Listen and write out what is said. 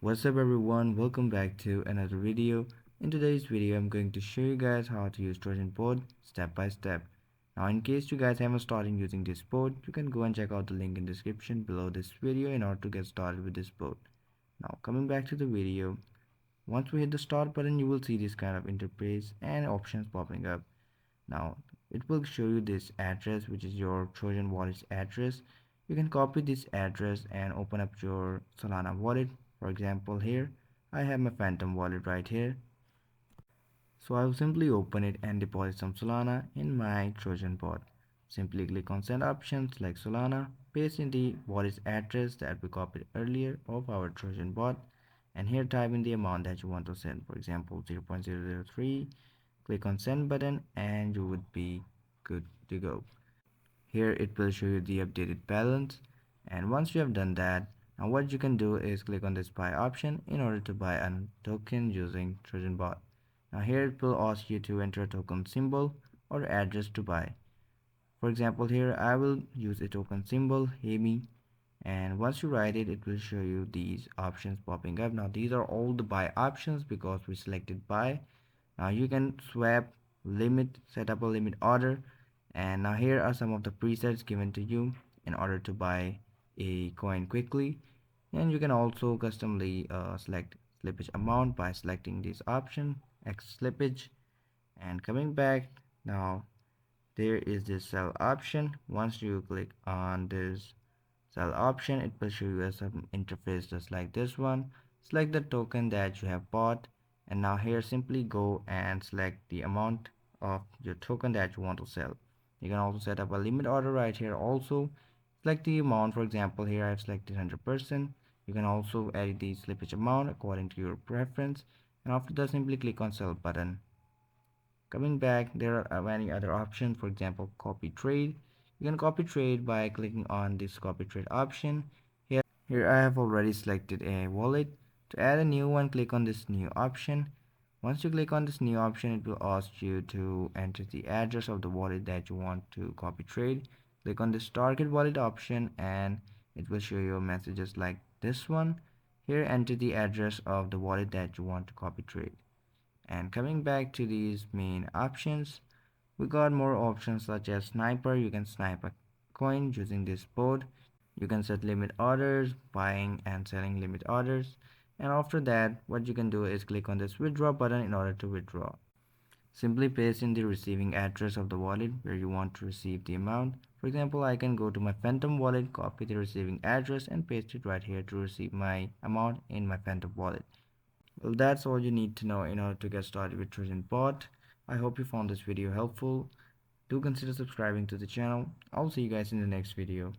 What's up everyone, welcome back to another video. In today's video I'm going to show you guys how to use Trojan Bot step by step. Now in case you guys haven't started using this bot, you can go and check out the link in description below this video in order to get started with this bot. Now coming back to the video, once we hit the start button you will see this kind of interface and options popping up. Now it will show you this address, which is your Trojan wallet's address. You can copy this address and open up your Solana wallet. For example, here I have my Phantom wallet right here. So I will simply open it and deposit some Solana in my Trojan bot. Simply click on send option, select Solana, paste in the wallet's address that we copied earlier of our Trojan bot, and here type in the amount that you want to send. For example, 0.003. Click on send button and you would be good to go. Here it will show you the updated balance, and once you have done that, now what you can do is click on this buy option in order to buy a token using Trojan Bot. Now here it will ask you to enter a token symbol or address to buy. For example, here I will use a token symbol HEMI, and once you write it, it will show you these options popping up. Now these are all the buy options because we selected buy. Now you can swap, limit, set up a limit order, and now here are some of the presets given to you in order to buy a coin quickly. And you can also customly select slippage amount by selecting this option X slippage. And coming back, now there is this sell option. Once you click on this sell option, it will show you a some interface just like this one. Select the token that you have bought, and now here simply go and select the amount of your token that you want to sell. You can also set up a limit order right here. Also select the amount. For example, here I've selected 100%. You can also edit the slippage amount according to your preference, and after that simply click on sell button. Coming back, there are many other options. For example, copy trade. You can copy trade by clicking on this copy trade option. Here I have already selected a wallet. To add a new one, click on this new option. Once you click on this new option, it will ask you to enter the address of the wallet that you want to copy trade. Click on this target wallet option and it will show you messages like this one. Here enter the address of the wallet that you want to copy trade. And coming back to these main options, we got more options such as sniper. You can snipe a coin using this board. You can set limit orders, buying and selling limit orders. And after that, what you can do is click on this withdraw button in order to withdraw. Simply paste in the receiving address of the wallet where you want to receive the amount. For example, I can go to my Phantom wallet, copy the receiving address and paste it right here to receive my amount in my Phantom wallet. Well, that's all you need to know in order to get started with Trojan Bot. I hope you found this video helpful. Do consider subscribing to the channel. I'll see you guys in the next video.